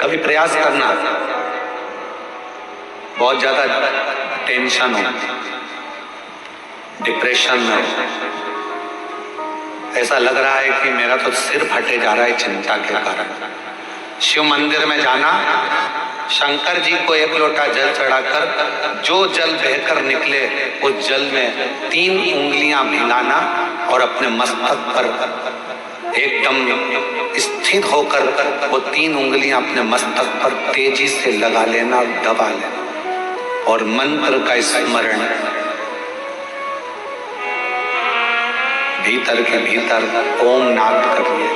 कभी प्रयास करना, बहुत ज्यादा टेंशन हो, डिप्रेशन में हो, ऐसा लग रहा है कि मेरा तो सिर फटे जा रहा है चिंता के कारण, शिव मंदिर में जाना, शंकर जी को एक लोटा जल चढ़ाकर जो जल बहकर निकले उस जल में 3 उंगलियां भिगाना और अपने मस्तक पर एकदम स्थित होकर वो 3 उंगलियां अपने मस्तक पर तेजी से लगा लेना और दबा लेना और मंत्र का स्मरण भीतर के भीतर ओम नाद करिए।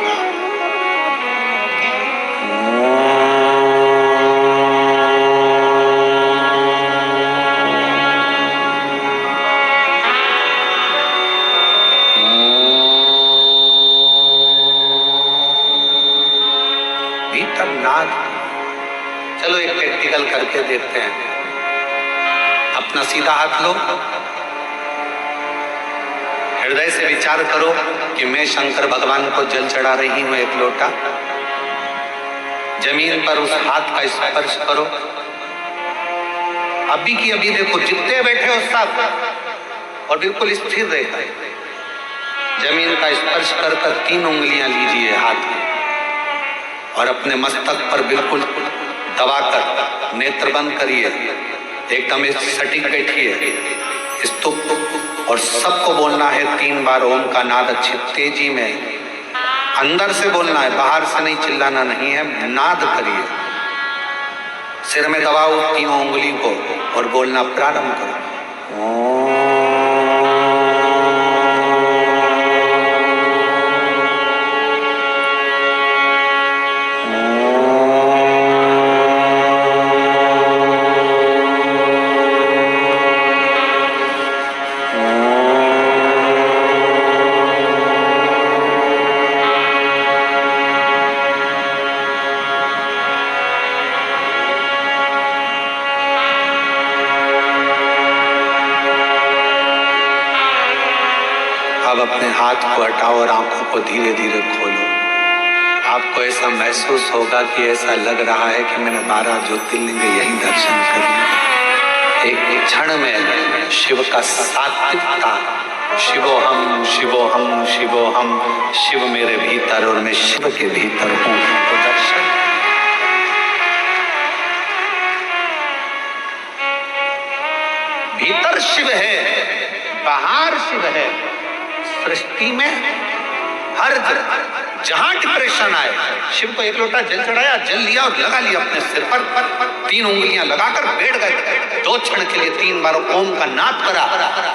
भीतर नाद। चलो एक प्रैक्टिकल करके देखते हैं। अपना सीधा हाथ लो, हृदय से विचार करो कि मैं शंकर भगवान को जल चढ़ा रही हूं 1 लोटा। जमीन पर उस हाथ का स्पर्श करो। अभी की अभी देखो, जितने बैठे हो सब, और बिल्कुल स्थिर रहेगा। जमीन का स्पर्श कर 3 उंगलियां लीजिए हाथ में और अपने मस्तक पर बिल्कुल दबाकर नेत्र बंद करिए, एकदम सटीक बैठिए स्तुप, और सबको बोलना है 3 बार ओम का नाद अच्छी तेजी में, अंदर से बोलना है, बाहर से नहीं, चिल्लाना नहीं है, नाद करिए। सिर में दबाओ 3 उंगली को और बोलना प्रारंभ करो। ओम। अब अपने हाथ को हटाओ और आंखों को धीरे धीरे खोलो। आपको ऐसा महसूस होगा कि ऐसा लग रहा है कि मैंने 12 ज्योतिर्लिंग यही दर्शन कर लिए। एक क्षण में शिव का सात्विकता, शिवोहम शिवोहम शिवोहम, शिव मेरे भीतर और मैं शिव के भीतर हूँ, तो दर्शन। भीतर शिव है, बाहर शिव है। सृष्टि में हर जहां डिप्रेशन आए, शिव को 1 लोटा जल चढ़ाया, जल लिया और लगा लिया अपने सिर पर, 3 उंगलियां लगाकर बैठ गए। 2 क्षण के लिए 3 बार ओम का नाद करा,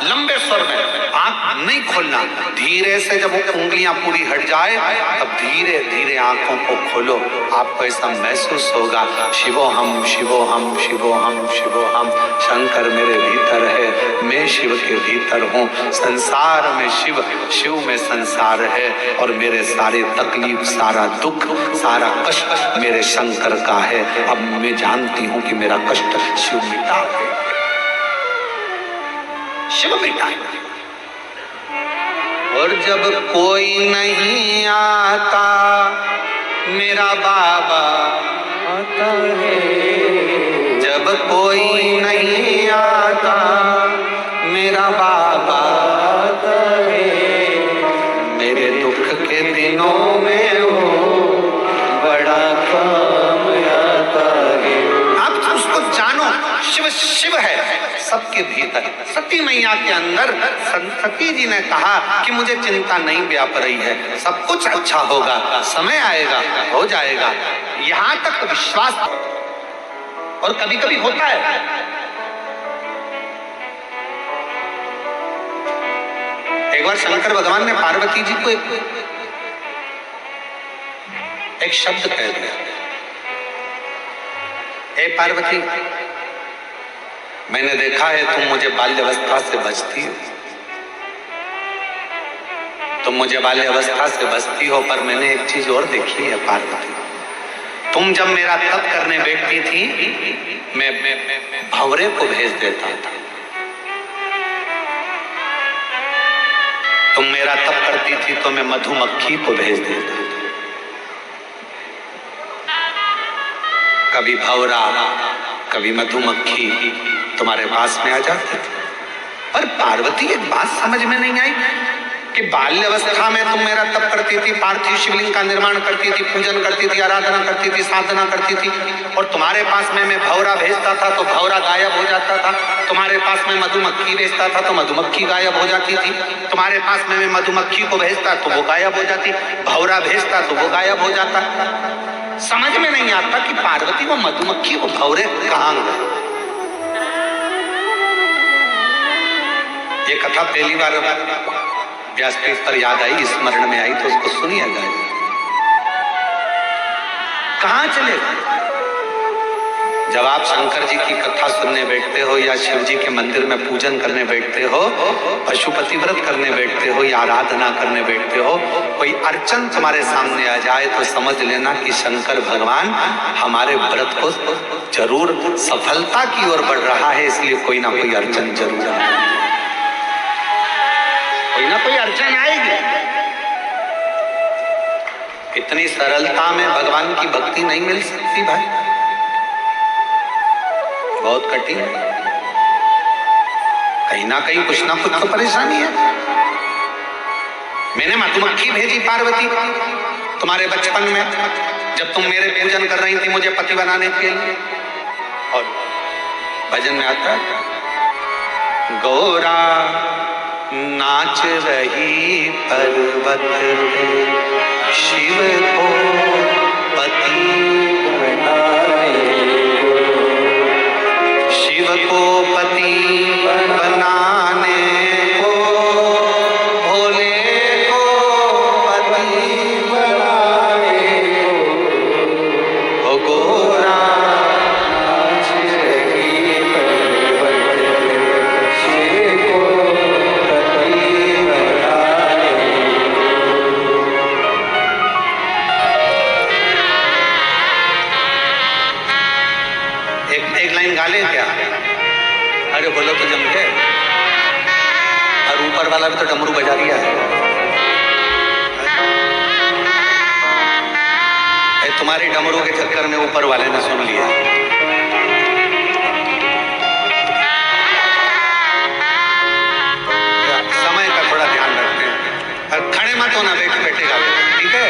लंबे स्वर में, आंख नहीं खोलना, धीरे से जब उंगलियां पूरी हट जाए तब धीरे धीरे आंखों को खोलो। आपको ऐसा महसूस होगा, शिवोहम शिवोहम शिवोहम शिवोहम, शंकर मेरे भीतर है, मैं शिव के भीतर हूँ, संसार में शिव, शिव में संसार है, और मेरे सारे तकलीफ, सारा दुख, सारा कष्ट मेरे शंकर का है। अब मैं जानती हूं कि मेरा कष्ट शिव मिटा है, शिव मिटा है। और जब कोई नहीं आता मेरा बाबा आता है, जब कोई नहीं आता मेरा बाबा आता है, मेरे दुख के दिनों में वो बड़ा काम आता है। आप उसको जानो, शिव शिव है सबके भीतर। सती मैया के अंदर सती जी ने कहा कि मुझे चिंता नहीं व्याप रही है, सब कुछ अच्छा होगा, समय आएगा, हो जाएगा, यहां तक विश्वास। और कभी कभी होता है, एक बार शंकर भगवान ने पार्वती जी को एक शब्द कह दिया, हे पार्वती, मैंने देखा है तुम मुझे बाल्यावस्था से बचती हो, तुम मुझे बाल्यावस्था से बचती हो, पर मैंने एक चीज और देखी है पार्वती, तुम जब मेरा तप करने बैठती थी मैं भंवरे को भेज देता था, तुम मेरा तप करती थी तो मैं मधुमक्खी को भेज देता था। कभी भंवरा, कभी मधुमक्खी तुम्हारे पास में आ जाती थी। पर पार्वती एक बात समझ में नहीं आई कि बाल्य अवस्था में तुम मेरा तप करती थी, पार्थिव शिवलिंग का निर्माण करती थी, पूजन करती थी, आराधना करती थी, साधना करती थी, और तुम्हारे पास में मैं भंवरा भेजता था तो भंवरा गायब हो जाता था, तुम्हारे पास में मधुमक्खी भेजता था तो मधुमक्खी गायब हो जाती थी, तुम्हारे पास में मैं मधुमक्खी को भेजता तो वो गायब हो जाती, भंवरा भेजता तो वो गायब हो जाता। समझ में नहीं आता कि पार्वती वो मधुमक्खी वो भंवरे कहाँ गए। ये कथा पहली बार व्यासपीठ पर याद आई, स्मरण में आई, तो उसको सुनिए जाए। कहां चले जब आप शंकर जी की कथा सुनने बैठते हो या शिव जी के मंदिर में पूजन करने बैठते हो, पशुपति व्रत करने बैठते हो या आराधना करने बैठते हो, कोई अर्चन तुम्हारे सामने आ जाए तो समझ लेना कि शंकर भगवान हमारे व्रत को जरूर सफलता की ओर बढ़ रहा है, इसलिए कोई ना कोई अर्चन जरूर आएगी, कोई ना कोई अर्चन आएगी। इतनी सरलता में भगवान की भक्ति नहीं मिल सकती भाई, बहुत कठिन है। कहीं ना कहीं कुछ ना कुछ तो परेशानी है। मैंने मधुमक्खी भेजी पार्वती तुम्हारे बचपन में, जब तुम मेरे पूजन कर रही थी मुझे पति बनाने के लिए। और भजन में आता है, गौरा नाच रही पर्वत पे, शिव को पति बनाने, शिव को पति बनाने को, भोले को पति बनाने को, गोरा नाच रही पर्वत पे, शिव को गाले क्या? अरे बोलो तो जम के, और ऊपर वाला भी तो डमरू बजा दिया है। तुम्हारी डमरू के चक्कर में ऊपर वाले ने सुन लिया। समय का थोड़ा ध्यान रखते हैं, खड़े मत होना, बैठे बैठे गा, ठीक है?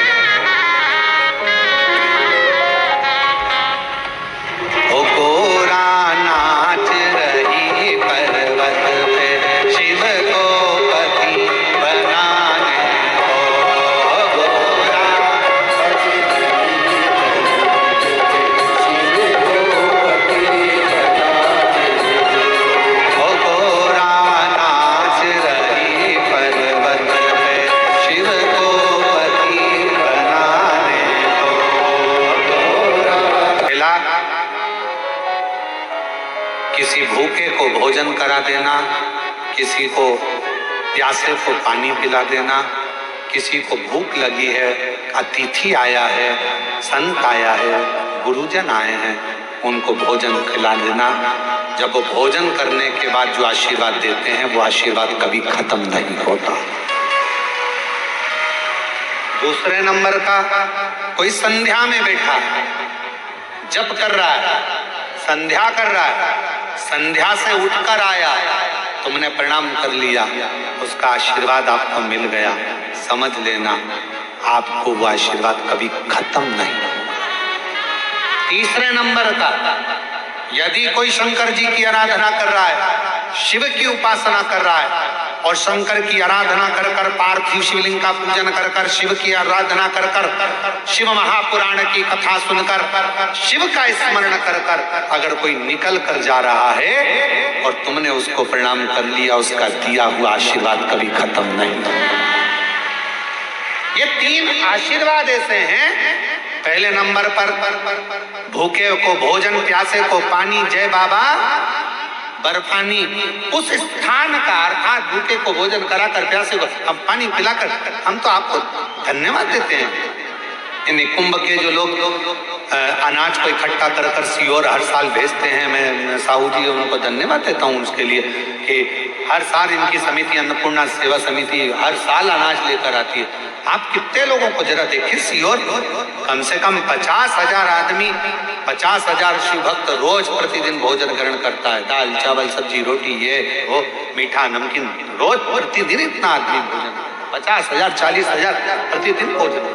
ओ गोरा नाच रही पर्वत पे, शिव को पति बनाने को, गोरा शिव को पति बनाने, ओ गोरा नाच रही पर्वत पे, शिव को पति बनाने को, गोरा। किसी भूखे को भोजन करा देना, किसी को प्यासे को पानी पिला देना, किसी को भूख लगी है, अतिथि आया है, संत आया है, गुरुजन आए हैं, उनको भोजन खिला देना। जब वो भोजन करने के बाद जो आशीर्वाद देते हैं वो आशीर्वाद कभी खत्म नहीं होता। दूसरे नंबर का, कोई संध्या में बैठा जप कर रहा है, संध्या कर रहा है, संध्या से उठकर आया, तुमने प्रणाम कर लिया, उसका आशीर्वाद आपको मिल गया, समझ लेना आपको वो आशीर्वाद कभी खत्म नहीं होगा। तीसरे नंबर का, यदि कोई शंकर जी की आराधना कर रहा है, शिव की उपासना कर रहा है और शंकर की आराधना कर कर, पार्थिव शिवलिंग का पूजन कर कर, शिव की आराधना कर कर, शिव महापुराण की कथा सुनकर, शिव का स्मरण कर कर अगर कोई निकल कर जा रहा है और तुमने उसको प्रणाम कर लिया, उसका दिया हुआ आशीर्वाद कभी खत्म नहीं होगा। ये तीन आशीर्वाद ऐसे हैं। पहले नंबर पर भूखे को भोजन, प्यासे को पानी, जय बाबा बर्फानी, उस स्थान का अर्थात भूखे को भोजन कराकर, प्यासे को हम पानी पिलाकर हम तो आपको धन्यवाद देते हैं। इन कुंभ के जो लोग अनाज को इकट्ठा कर सीओर हर साल भेजते हैं, मैं साहू जी उनको धन्यवाद देता हूँ उसके लिए कि हर साल इनकी समिति, अन्नपूर्णा सेवा समिति, हर साल अनाज लेकर आती है। आप कितने लोगों को जरा देखिए, सीओर कम से कम 50,000 आदमी, 50,000 शिव भक्त रोज प्रतिदिन भोजन ग्रहण करता है। दाल चावल सब्जी रोटी, ये वो मीठा नमकीन, रोज प्रतिदिन इतना आदमी भोजन, 50,000 40,000 प्रतिदिन भोजन।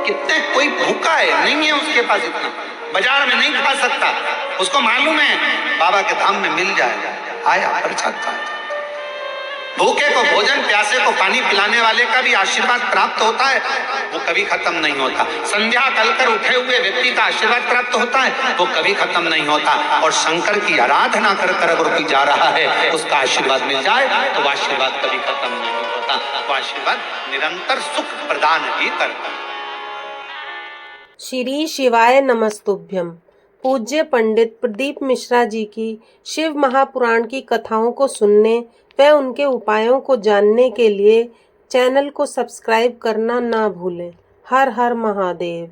कितने, कोई भूखा है नहीं है उसके पास इतना, बाजार में नहीं खा सकता, उसको मालूम है बाबा के धाम में मिल जाएगा, आया प्रसाद खाया। भूखे को भोजन, प्यासे को पानी पिलाने वाले का भी आशीर्वाद प्राप्त होता है, वो कभी खत्म नहीं होता। संध्या कलकर उठे हुए व्यक्ति का आशीर्वाद प्राप्त होता है, वो कभी खत्म नहीं होता। और शंकर की आराधना कर कर अगर कोई जा रहा है, उसका आशीर्वाद मिल जाए तो वो आशीर्वाद कभी खत्म नहीं होता, वो आशीर्वाद निरंतर सुख प्रदान ही करता है। श्री शिवाय नमस्तुभ्यम। पूज्य पंडित प्रदीप मिश्रा जी की शिव महापुराण की कथाओं को सुनने व उनके उपायों को जानने के लिए चैनल को सब्सक्राइब करना ना भूलें। हर हर महादेव।